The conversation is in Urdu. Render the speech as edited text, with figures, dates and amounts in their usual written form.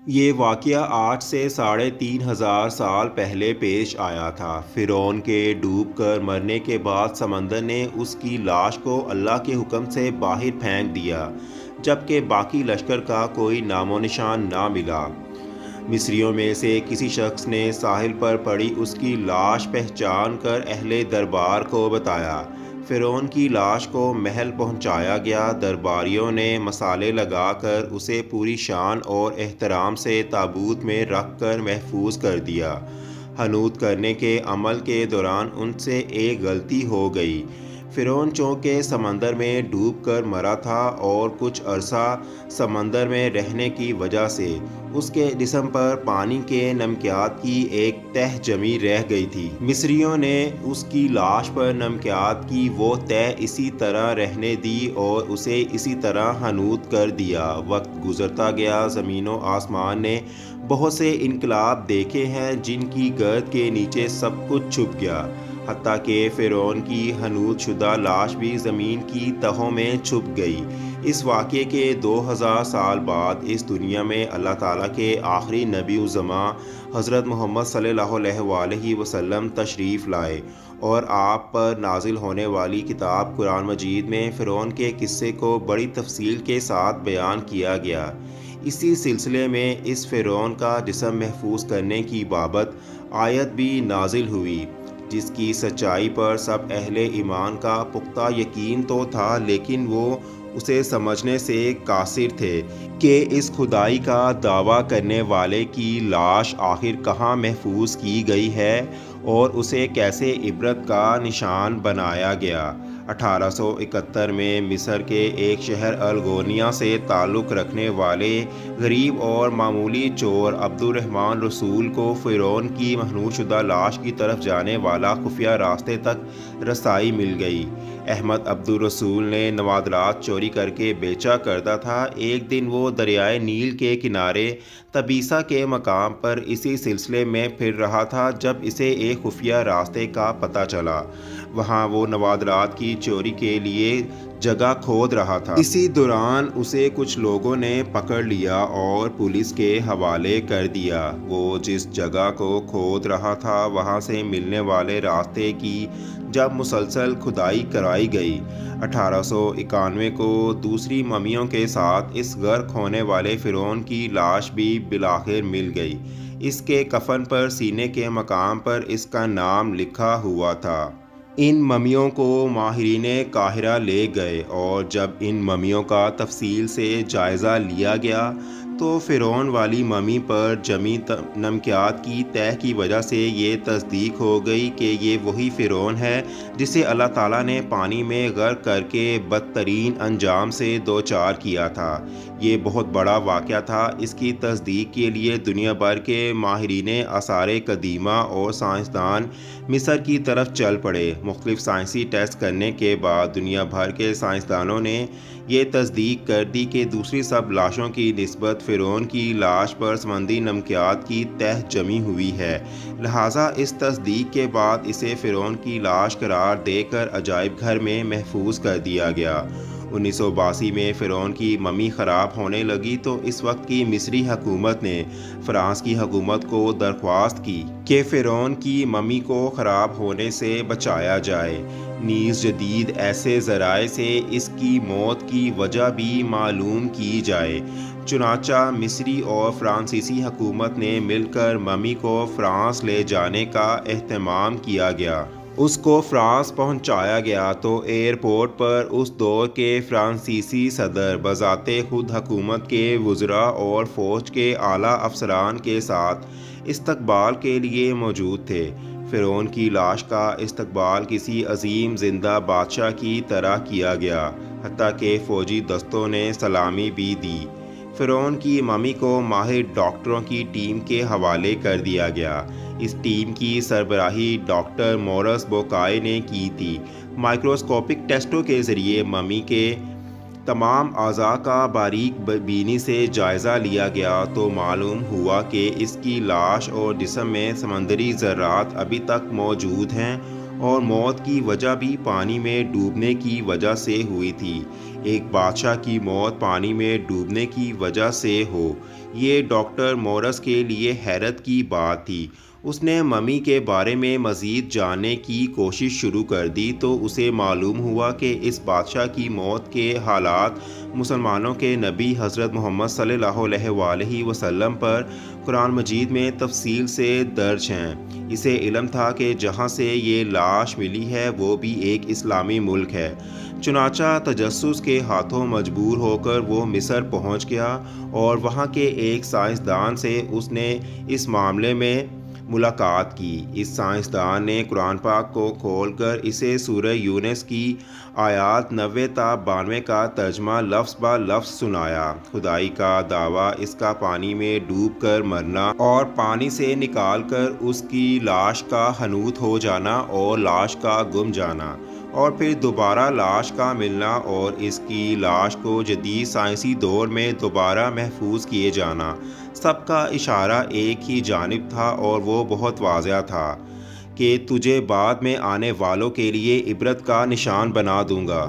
یہ واقعہ آج سے 3500 سال پہلے پیش آیا تھا۔ فرعون کے ڈوب کر مرنے کے بعد سمندر نے اس کی لاش کو اللہ کے حکم سے باہر پھینک دیا، جبکہ باقی لشکر کا کوئی نام و نشان نہ ملا۔ مصریوں میں سے کسی شخص نے ساحل پر پڑی اس کی لاش پہچان کر اہل دربار کو بتایا۔ فرعون کی لاش کو محل پہنچایا گیا۔ درباریوں نے مصالے لگا کر اسے پوری شان اور احترام سے تابوت میں رکھ کر محفوظ کر دیا۔ حنوط کرنے کے عمل کے دوران ان سے ایک غلطی ہو گئی۔ فرعون چونکہ سمندر میں ڈوب کر مرا تھا اور کچھ عرصہ سمندر میں رہنے کی وجہ سے اس کے جسم پر پانی کے نمکیات کی ایک تہ جمی رہ گئی تھی۔ مصریوں نے اس کی لاش پر نمکیات کی وہ تہ اسی طرح رہنے دی اور اسے اسی طرح حنوط کر دیا۔ وقت گزرتا گیا، زمین و آسمان نے بہت سے انقلاب دیکھے ہیں جن کی گرد کے نیچے سب کچھ چھپ گیا، حتیٰ کہ فرعون کی حنوط شدہ لاش بھی زمین کی تہوں میں چھپ گئی۔ اس واقعے کے 2000 سال بعد اس دنیا میں اللہ تعالیٰ کے آخری نبی الزماں حضرت محمد صلی اللہ علیہ وآلہ وسلم تشریف لائے، اور آپ پر نازل ہونے والی کتاب قرآن مجید میں فرعون کے قصے کو بڑی تفصیل کے ساتھ بیان کیا گیا۔ اسی سلسلے میں اس فرعون کا جسم محفوظ کرنے کی بابت آیت بھی نازل ہوئی، جس کی سچائی پر سب اہل ایمان کا پختہ یقین تو تھا، لیکن وہ اسے سمجھنے سے قاصر تھے کہ اس خدائی کا دعویٰ کرنے والے کی لاش آخر کہاں محفوظ کی گئی ہے اور اسے کیسے عبرت کا نشان بنایا گیا۔ 1871 میں مصر کے ایک شہر الغونیہ سے تعلق رکھنے والے غریب اور معمولی چور عبد الرحمن رسول کو فرعون کی محنوط شدہ لاش کی طرف جانے والا خفیہ راستے تک رسائی مل گئی۔ احمد عبد الرسول نے نوادرات چوری کر کے بیچا کرتا تھا۔ ایک دن وہ دریائے نیل کے کنارے تبیسا کے مقام پر اسی سلسلے میں پھر رہا تھا جب اسے ایک خفیہ راستے کا پتہ چلا۔ وہاں وہ نوادرات کی چوری کے لیے جگہ کھود رہا تھا۔ اسی دوران اسے کچھ لوگوں نے پکڑ لیا اور پولیس کے حوالے کر دیا۔ وہ جس جگہ کو کھود رہا تھا وہاں سے ملنے والے راستے کی جب مسلسل کھدائی کرائی گئی، 1891 کو دوسری ممیوں کے ساتھ اس غرق ہونے والے فرعون کی لاش بھی بالآخر مل گئی۔ اس کے کفن پر سینے کے مقام پر اس کا نام لکھا ہوا تھا۔ ان ممیوں کو ماہرین قاہرہ لے گئے، اور جب ان ممیوں کا تفصیل سے جائزہ لیا گیا تو فرعون والی ممی پر جمی نمکیات کی تہ کی وجہ سے یہ تصدیق ہو گئی کہ یہ وہی فرعون ہے جسے اللہ تعالیٰ نے پانی میں غرق کر کے بدترین انجام سے دوچار کیا تھا۔ یہ بہت بڑا واقعہ تھا۔ اس کی تصدیق کے لیے دنیا بھر کے ماہرین آثار قدیمہ اور سائنسدان مصر کی طرف چل پڑے۔ مختلف سائنسی ٹیسٹ کرنے کے بعد دنیا بھر کے سائنسدانوں نے یہ تصدیق کر دی کہ دوسری سب لاشوں کی نسبت فرعون کی لاش پر سمندری نمکیات کی تہ جمی ہوئی ہے، لہٰذا اس تصدیق کے بعد اسے فرعون کی لاش قرار دے کر عجائب گھر میں محفوظ کر دیا گیا۔ 1982 میں فرعون کی ممی خراب ہونے لگی تو اس وقت کی مصری حکومت نے فرانس کی حکومت کو درخواست کی کہ فرعون کی ممی کو خراب ہونے سے بچایا جائے، نیز جدید ایسے ذرائع سے اس کی موت کی وجہ بھی معلوم کی جائے۔ چنانچہ مصری اور فرانسیسی حکومت نے مل کر ممی کو فرانس لے جانے کا اہتمام کیا گیا۔ اس کو فرانس پہنچایا گیا تو ایئرپورٹ پر اس دور کے فرانسیسی صدر بذات خود حکومت کے وزراء اور فوج کے اعلیٰ افسران کے ساتھ استقبال کے لیے موجود تھے۔ فرعون کی لاش کا استقبال کسی عظیم زندہ بادشاہ کی طرح کیا گیا، حتیٰ کہ فوجی دستوں نے سلامی بھی دی۔ فرعون کی ممی کو ماہر ڈاکٹروں کی ٹیم کے حوالے کر دیا گیا۔ اس ٹیم کی سربراہی ڈاکٹر مورس بوکائے نے کی تھی۔ مائکروسکوپک ٹیسٹوں کے ذریعے ممی کے تمام اعضاء کا باریک بینی سے جائزہ لیا گیا تو معلوم ہوا کہ اس کی لاش اور جسم میں سمندری ذرات ابھی تک موجود ہیں، اور موت کی وجہ بھی پانی میں ڈوبنے کی وجہ سے ہوئی تھی۔ ایک بادشاہ کی موت پانی میں ڈوبنے کی وجہ سے ہو، یہ ڈاکٹر مورس کے لیے حیرت کی بات تھی۔ اس نے ممی کے بارے میں مزید جاننے کی کوشش شروع کر دی تو اسے معلوم ہوا کہ اس بادشاہ کی موت کے حالات مسلمانوں کے نبی حضرت محمد صلی اللہ علیہ وآلہ وسلم پر قرآن مجید میں تفصیل سے درج ہیں۔ اسے علم تھا کہ جہاں سے یہ لاش ملی ہے وہ بھی ایک اسلامی ملک ہے۔ چنانچہ تجسس کے ہاتھوں مجبور ہو کر وہ مصر پہنچ گیا اور وہاں کے ایک سائنسدان سے اس نے اس معاملے میں ملاقات کی۔ اس سائنسدان نے قرآن پاک کو کھول کر اسے سورہ یونس کی آیات 90 تا 92 کا ترجمہ لفظ با لفظ سنایا۔ خدائی کا دعویٰ، اس کا پانی میں ڈوب کر مرنا اور پانی سے نکال کر اس کی لاش کا حنوط ہو جانا اور لاش کا گم جانا، اور پھر دوبارہ لاش کا ملنا اور اس کی لاش کو جدید سائنسی دور میں دوبارہ محفوظ کیے جانا، سب کا اشارہ ایک ہی جانب تھا اور وہ بہت واضح تھا کہ تجھے بعد میں آنے والوں کے لیے عبرت کا نشان بنا دوں گا۔